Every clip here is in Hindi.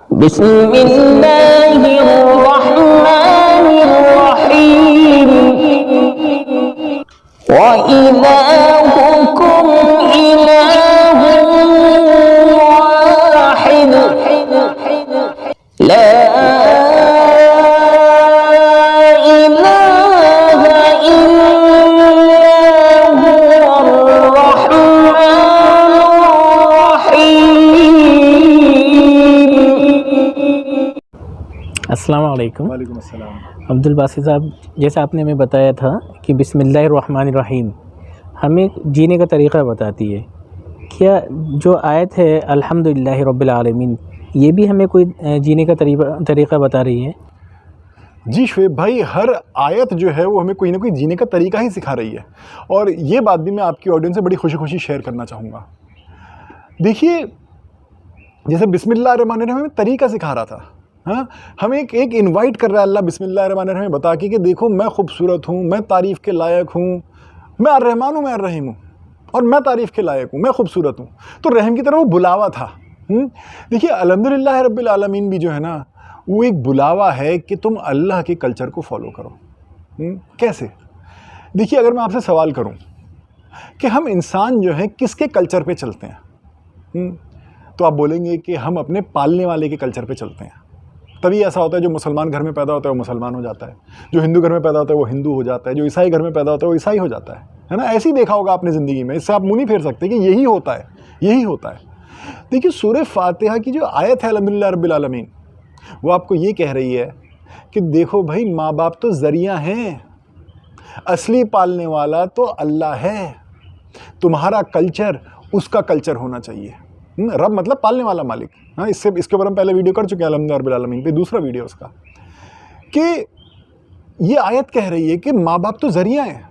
बिस्मिल्लाहिर्रहमानिर्रहीम व इलाहुकुम इलाहुन वाहिद ला इलाहा इल्ला हुवल रहमानुर रहीम। अस्सलाम वालेकुम। वालेकुम अस्सलाम। अब्दुल बासित साहब, जैसा आपने हमें बताया था कि बिस्मिल्लाहिर्रहमानिर्रहीम हमें जीने का तरीक़ा बताती है, क्या जो आयत है अल्हम्दुलिल्लाहि रब्बिल आलमीन ये भी हमें कोई जीने का तरीक़ा बता रही है? जी शुएब भाई, हर आयत जो है वो हमें कोई ना कोई जीने का तरीका ही सिखा रही है, और ये बात भी मैं आपकी ऑडियंस से बड़ी खुशी खुशी शेयर करना चाहूँगा। देखिए, जैसे बिस्मिल्लाहिर्रहमानिर्रहीम हमें तरीका सिखा रहा था, हाँ, हमें एक इनवाइट कर रहा है अल्लाह बिस्मिल्लाहिर्रहमानिर्रहीम बता के देखो मैं खूबसूरत हूँ, मैं तारीफ़ के लायक हूँ, मैं अर्रहमान हूँ, मैं अर्रहीम हूँ, और मैं तारीफ़ के लायक हूँ, मैं खूबसूरत हूँ। तो रहम की तरफ वो बुलावा था। देखिए, अल्हम्दुलिल्लाह रब्बिल आलमीन भी जो है ना, वो एक बुलावा है कि तुम अल्लाह के कल्चर को फॉलो करो। कैसे? देखिए, अगर मैं आपसे सवाल करूं कि हम इंसान जो हैं किसके कल्चर पे चलते हैं, तो आप बोलेंगे कि हम अपने पालने वाले के कल्चर पे चलते हैं। तभी ऐसा होता है, जो मुसलमान घर में पैदा होता है वो मुसलमान हो जाता है, जो हिंदू घर में पैदा होता है वो हिंदू हो जाता है, जो ईसाई घर में पैदा होता है वो ईसाई हो जाता है ना। ऐसे ही देखा होगा आपने ज़िंदगी में, इससे आप मुँह नहीं फेर सकते कि यही होता है, यही होता है। देखिए, सूरह फातिहा की जो आयत है अल्हम्दुलिल्लाह रब्बिल आलमीन, वो आपको ये कह रही है कि देखो भाई, माँ बाप तो ज़रिया हैं, असली पालने वाला तो अल्लाह है। तुम्हारा कल्चर उसका कल्चर होना चाहिए। रब मतलब पालने वाला मालिक। हाँ, इसके ऊपर हम पहले वीडियो कर चुके हैं अल्हम्दुलिल्लाह रब्बिल आलमीन पे, दूसरा वीडियो उसका, कि ये आयत कह रही है कि माँ बाप तो ज़रिया हैं,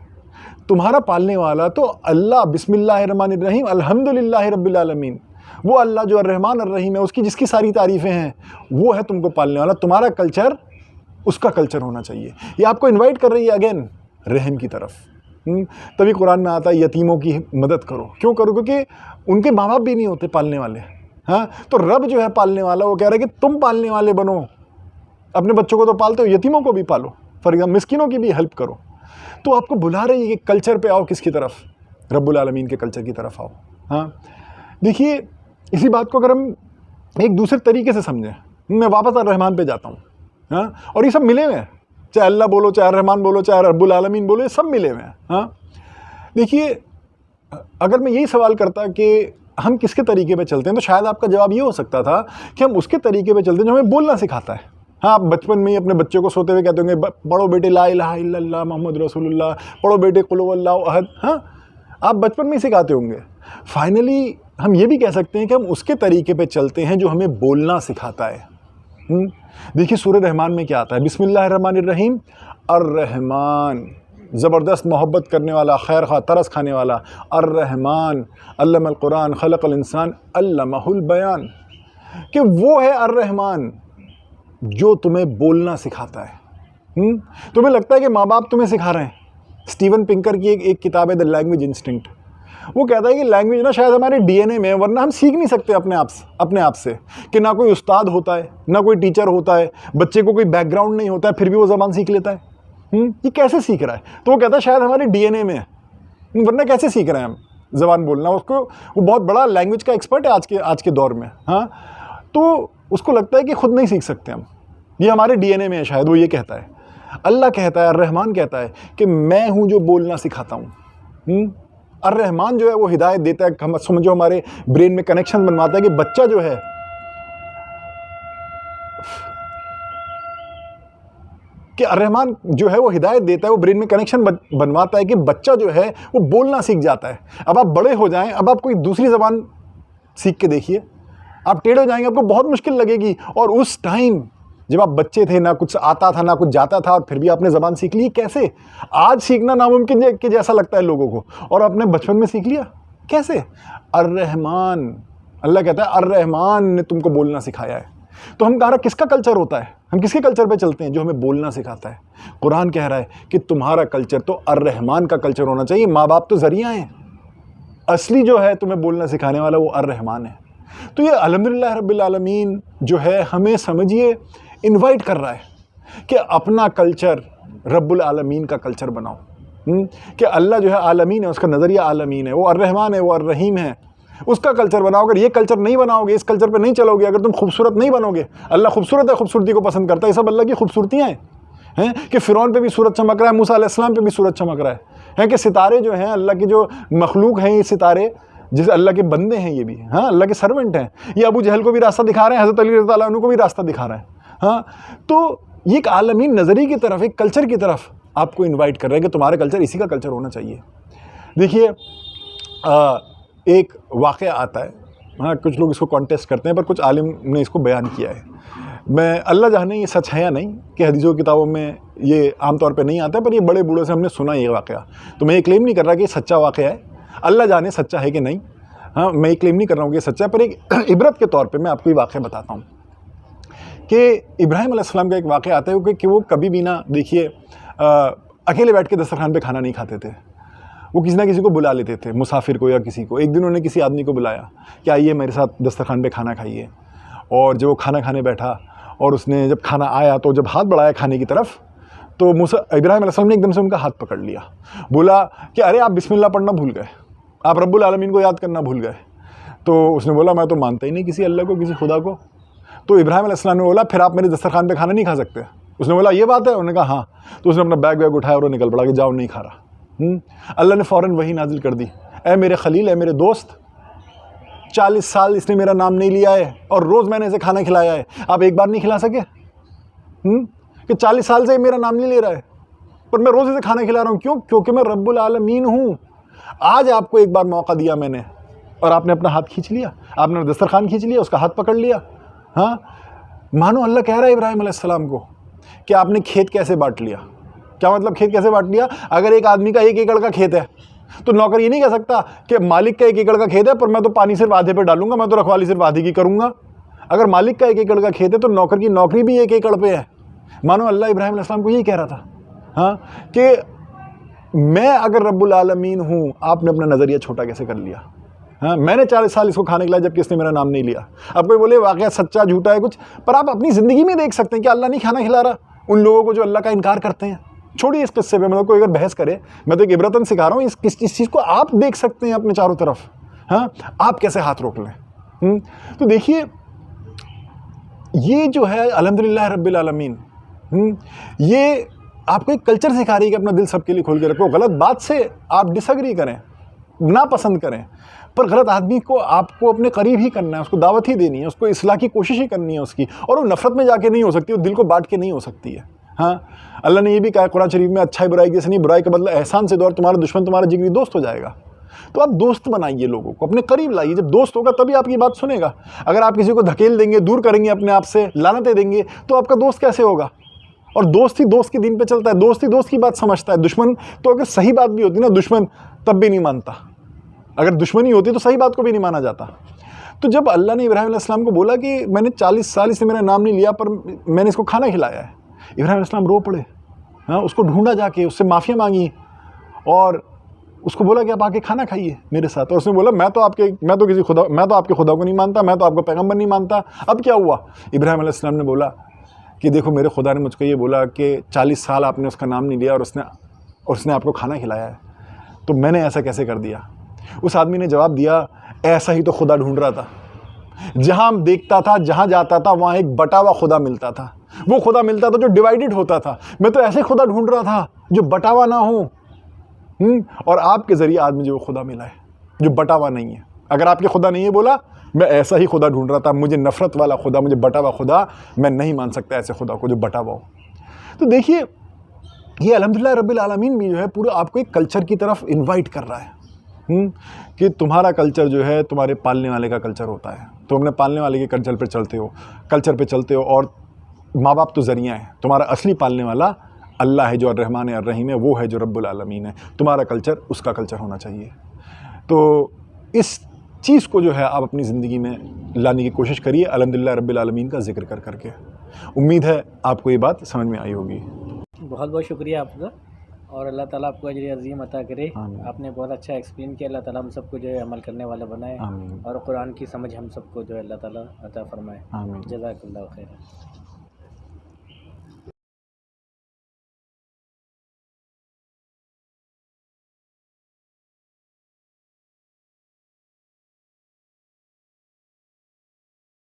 तुम्हारा पालने वाला तो अल्लाह बिस्मिल्लाहिर्रहमानिर्रहीम अल्हम्दुलिल्लाहि रब्बिल आलमीन, वो अल्लाह जो अर्रहमान अर्रहीम है, उसकी जिसकी सारी तारीफ़ें हैं, वो है तुमको पालने वाला। तुम्हारा कल्चर उसका कल्चर होना चाहिए। ये आपको इनवाइट कर रही है अगेन रहम की तरफ। तभी कुरान में आता है यतीमों की मदद करो। क्यों करो? क्योंकि उनके माँ बाप भी नहीं होते पालने वाले। हाँ, तो रब जो है पालने वाला, वो कह रहा है कि तुम पालने वाले बनो। अपने बच्चों को तो पालते हो, यतीमों को भी पालो, फॉर एग्जाम्पल मिस्किनों की भी हेल्प करो। तो आपको बुला रही है कि कल्चर पे आओ, किसकी तरफ? रब्बुल आलमीन के कल्चर की तरफ आओ। हाँ, देखिए, इसी बात को अगर हम एक दूसरे तरीके से समझें, मैं वापस अर्रहमान पे जाता हूँ। हाँ, और ये सब मिले हुए हैं, चाहे अल्लाह बोलो, चाहे अर्रहमान बोलो, चाहे रब्बुल आलमीन बोलो, ये सब मिले हुए हैं। हाँ, देखिए, अगर मैं यही सवाल करता कि हम किसके तरीके पे चलते हैं, तो शायद आपका जवाब ये हो सकता था कि हम उसके तरीके पे चलते हैं जो हमें बोलना सिखाता है। हाँ, आप बचपन में ही अपने बच्चे को सोते हुए कहते होंगे, पढ़ो बेटे ला इलाहा इल्लल्लाह मुहम्मद रसूलुल्लाह, पढ़ो बेटे कुल हुवल्लाहु अहद। हाँ, आप बचपन में ही सिखाते होंगे। फाइनली हम ये भी कह सकते हैं कि हम उसके तरीके पे चलते हैं जो हमें बोलना सिखाता है। देखिए, सूरह रहमान में क्या आता है? बिस्मिल्लाहिर्रहमानिर्रहीम अर्रहमान, ज़बरदस्त मोहब्बत करने वाला, खैर खा, तरस खाने वाला। अर्रहमान अल्लमल कुरान खलक़ल इंसान अल्लमहुल बयान, कि वो है अर्रहमान जो तुम्हें बोलना सिखाता है। तुम्हें लगता है कि माँ बाप तुम्हें सिखा रहे हैं? स्टीवन पिंकर की एक किताब है द लैंग्वेज इंस्टिंक्ट। वो कहता है कि लैंग्वेज ना शायद हमारे डीएनए में है, वरना हम सीख नहीं सकते अपने आप से, कि ना कोई उस्ताद होता है, ना कोई टीचर होता है, बच्चे को कोई बैकग्राउंड नहीं होता है, फिर भी वो ज़बान सीख लेता है। ये कैसे सीख रहा है? तो वो कहता है शायद हमारे डीएनए में है, वरना कैसे सीख रहे हैं हम ज़बान बोलना। उसको, वो बहुत बड़ा लैंग्वेज का एक्सपर्ट है आज के दौर में। हाँ, तो उसको लगता है कि खुद नहीं सीख सकते हम, ये हमारे डीएनए में है शायद, वो ये कहता है। अल्लाह कहता है, अर्रहमान कहता है कि मैं हूँ जो बोलना सिखाता हूँ। अर्रहमान जो है वो हिदायत देता है, हम समझो हमारे ब्रेन में कनेक्शन बनवाता है कि बच्चा जो है, कि अर्रहमान जो है वो हिदायत देता है, वो ब्रेन में कनेक्शन बनवाता है कि बच्चा जो है वो बोलना सीख जाता है। अब आप बड़े हो जाएं, अब आप कोई दूसरी ज़बान सीख के देखिए, आप टेढ़े हो जाएंगे, आपको बहुत मुश्किल लगेगी। और उस टाइम जब आप बच्चे थे, ना कुछ आता था ना कुछ जाता था, और फिर भी आपने ज़बान सीख ली। कैसे? आज सीखना नामुमकिन के जैसा लगता है लोगों को, और आपने बचपन में सीख लिया। कैसे? अर्रहमान, अल्लाह कहता है अर्रहमान ने तुमको बोलना सिखाया है। तो हम कह रहे किसका कल्चर होता है? हम किसके कल्चर पे चलते हैं? जो हमें बोलना सिखाता है। कुरान कह रहा है कि तुम्हारा कल्चर तो अर्रहमान का कल्चर होना चाहिए। माँ बाप तो ज़रिया हैं, असली जो है तुम्हें बोलना सिखाने वाला वो अर्रहमान है। तो ये अल्हम्दुलिल्लाह रब्बिल आलमीन जो है हमें समझिए इनवाइट कर रहा है कि अपना कल्चर रब्बुल आलमीन का कल्चर बनाओ। कि अल्लाह जो है आलमीन है, उसका नज़रिया आलमीन है, वो अर्रहमान है, वो अर्रहीम है, उसका कल्चर बनाओ। अगर ये कल्चर नहीं बनाओगे, इस कल्चर पे नहीं चलोगे, अगर तुम खूबसूरत नहीं बनोगे, अल्लाह खूबसूरत है, खूबसूरती को पसंद करता है, ये सब अल्लाह की खूबसूरतियाँ हैं कि फ़िरौन पे भी सूरज चमक रहा है, मूसा अलैहिस्सलाम पे भी सूरज चमक रहा है कि सितारे जो हैं अल्लाह के जो मखलूक हैं, ये सितारे जिस अल्लाह के बंदे हैं, ये भी हाँ अल्लाह के सर्वेंट हैं। ये अबू जहल को भी रास्ता दिखा रहे हैं, हज़रत अली रज़ी अल्लाह अन्हु को भी रास्ता दिखा रहे हैं। हाँ, तो ये एक आलमीन नज़रिए की तरफ, एक कल्चर की तरफ आपको इनवाइट कर रहे हैं कि तुम्हारा कल्चर इसी का कल्चर होना चाहिए। देखिए एक वाक़या आता है, हाँ कुछ लोग इसको कॉन्टेस्ट करते हैं, पर कुछ आलिम ने इसको बयान किया है। मैं अल्लाह जाने ये सच है या नहीं कि हदीसों की किताबों में ये आमतौर पे नहीं आता है, पर ये बड़े बूढ़ों से हमने सुना ये वाक़या। तो मैं ये क्लेम नहीं कर रहा कि ये सच्चा वाक़या है, अल्लाह जाने सच्चा है कि नहीं। हाँ, मैं ये क्लेम नहीं कर रहा हूँ कि ये सच्चा है, पर एक इबरत के तौर पर मैं आपको ये वाक़या बताता हूँ कि इब्राहिम अलैहिस्सलाम का एक वाक़या आता है कि वो कभी भी ना देखिए अकेले बैठ के दस्तरखान पे खाना नहीं खाते थे, वो किसी ना किसी को बुला लेते थे, मुसाफिर को या किसी को। एक दिन उन्होंने किसी आदमी को बुलाया कि आइए मेरे साथ दस्तरखान पे खाना खाइए। और जब वो खाना खाने बैठा और उसने जब खाना आया तो जब हाथ बढ़ाया खाने की तरफ, तो इब्राहिम अलैहिस्सलाम ने एकदम से उनका हाथ पकड़ लिया, बोला कि अरे आप बिस्मिल्लाह पढ़ना भूल गए, आप रब्बुल आलमीन को याद करना भूल गए। तो उसने बोला मैं तो मानता ही नहीं किसी अल्लाह को, किसी खुदा को। तो इब्राहिम अलैहिस्सलाम ने बोला फिर आप मेरे दस्तरखान पे खाना नहीं खा सकते। उसने बोला ये बात है? उन्होंने कहा हाँ। तो उसने अपना बैग उठाया और वो निकल पड़ा कि जाओ नहीं खा रहा। अल्लाह ने फ़ौरन वही नाजिल कर दी, ऐ मेरे खलील, ऐ मेरे दोस्त, 40 साल इसने मेरा नाम नहीं लिया है और रोज़ मैंने इसे खाना खिलाया है, आप एक बार नहीं खिला सके? कि 40 साल से मेरा नाम नहीं ले रहा है पर मैं रोज़ इसे खाना खिला रहा हूँ। क्यों? क्योंकि मैं रब्बुल आलमीन हूँ। आज आपको एक बार मौका दिया मैंने और आपने अपना हाथ खींच लिया, आपने दस्तरखान खींच लिया, उसका हाथ पकड़ लिया। हाँ, मानो अल्लाह कह रहा है इब्राहिम अलैहिस्सलाम को कि आपने खेत कैसे बांट लिया। क्या मतलब खेत कैसे बांट लिया? अगर एक आदमी का 1 एकड़ का खेत है तो नौकर ये नहीं कह सकता कि मालिक का 1 एकड़ का खेत है पर मैं तो पानी सिर्फ आधे पे डालूंगा, मैं तो रखवाली सिर्फ आधे की करूंगा। अगर मालिक का 1 एकड़ का खेत है तो नौकर की नौकरी भी 1 एकड़ पे है। मानो अल्लाह इब्राहिम अलैहिस्सलाम को यही कह रहा था, हाँ, कि मैं अगर रब्बुल आलमीन हूँ, आपने अपना नज़रिया छोटा कैसे कर लिया। हाँ, मैंने 40 साल इसको खाने खिलाया जबकि इसने मेरा नाम नहीं लिया। अब कोई बोले वाकया सच्चा झूठा है कुछ, पर आप अपनी ज़िंदगी में देख सकते हैं कि अल्लाह नहीं खाना खिला रहा उन लोगों को जो अल्लाह का इनकार करते हैं। छोड़िए इस किस्से पे, मतलब कोई अगर बहस करे, मैं तो एक इबरतन सिखा रहा हूँ, इस चीज़ को आप देख सकते हैं अपने चारों तरफ। हाँ, आप कैसे हाथ रोक लें। तो देखिए ये जो है अल्हम्दुलिल्लाह रब्बिल आलमीन, ये आपको एक कल्चर सिखा रही है कि अपना दिल सबके लिए खोल के रखो। गलत बात से आप डिसएग्री करें, ना पसंद करें, पर गलत आदमी को आपको अपने करीब ही करना है, उसको दावत ही देनी है, उसको इस्लाह की कोशिश ही करनी है उसकी। और वो नफ़रत में जाके नहीं हो सकती, वो दिल को बांट के नहीं हो सकती है। हाँ, अल्लाह ने ये भी कहा कुरान शरीफ में, अच्छाई बुराई के से नहीं, बुराई का बदला एहसान से दो और तुम्हारा दुश्मन तुम्हारा जिगरी दोस्त हो जाएगा। तो आप दोस्त बनाइए, लोगों को अपने करीब लाइए। जब दोस्त होगा तभी आपकी बात सुनेगा। अगर आप किसी को धकेल देंगे, दूर करेंगे अपने आप से, लानतें देंगे, तो आपका दोस्त कैसे होगा? और दोस्त ही दोस्त के दिन पे चलता है, दोस्त ही दोस्त की बात समझता है। दुश्मन तो अगर सही बात भी होती ना, दुश्मन तब भी नहीं मानता। अगर दुश्मनी होती तो सही बात को भी नहीं माना जाता। तो जब अल्लाह ने इब्राहिम अलैहिस्सलाम को बोला कि मैंने 40 साल इसने मेरा नाम नहीं लिया पर मैंने इसको खाना खिलाया है, इब्राहिम अलैहिस्सलाम रो पड़े। हाँ, उसको ढूंढा जाके, उससे माफ़िया मांगी और उसको बोला कि आप आके खाना खाइए मेरे साथ। और उसने बोला मैं तो आपके खुदा को नहीं मानता, मैं तो आपको पैगम्बर नहीं मानता। अब क्या हुआ? इब्राहिम अलैहिस्सलाम ने बोला कि देखो मेरे खुदा ने मुझको ये बोला कि 40 साल आपने उसका नाम नहीं लिया और उसने आपको खाना खिलाया है, तो मैंने ऐसा कैसे कर दिया? उस आदमी ने जवाब दिया, ऐसा ही तो खुदा ढूंढ रहा था। जहाँ देखता था, जहाँ जाता था, वहाँ एक बटा हुआ खुदा मिलता था। वो खुदा मिलता था जो डिवाइडेड होता था। मैं तो ऐसे खुदा ढूंढ रहा था जो बटा हुआ ना हो। और आपके ज़रिए आज मुझे वो खुदा मिला है जो बटा हुआ नहीं है। अगर आपके खुदा नहीं है बोला, मैं ऐसा ही खुदा ढूंढ रहा था। मुझे नफ़रत वाला खुदा, मुझे बटा हुआ खुदा, मैं नहीं मान सकता ऐसे खुदा को जो बटा हुआ हो। तो देखिए ये अल्हम्दुलिल्लाह रब्बिल आलमीन भी जो है पूरा आपको एक कल्चर की तरफ इन्वाइट कर रहा है कि तुम्हारा कल्चर जो है तुम्हारे पालने वाले का कल्चर होता है। तुम अपने पालने वाले के कल्चर पे चलते हो और माँ बाप तो ज़रिया है। तुम्हारा असली पालने वाला अल्लाह है जो अर्रहमान है, अर्रहीम है, वो है जो रब्बुल आलमीन है। तुम्हारा कल्चर उसका कल्चर होना चाहिए। तो इस चीज़ को जो है आप अपनी ज़िंदगी में लाने की कोशिश करिए अल्हम्दुलिल्लाह रब्बिल आलमीन का जिक्र कर करके। उम्मीद है आपको ये बात समझ में आई होगी। बहुत बहुत शुक्रिया आपका। और अल्लाह ताला आपको अजर अज़ीम अता करे। आमीन। आपने बहुत अच्छा एक्सप्लेन किया। अल्लाह ताला हम सबको जो है अमल करने वाला बनाए आमीन। और कुरान की समझ हम सबको जो है अल्लाह ताला अता फ़रमाए। आमीन। जज़ाकल्लाहु खैर।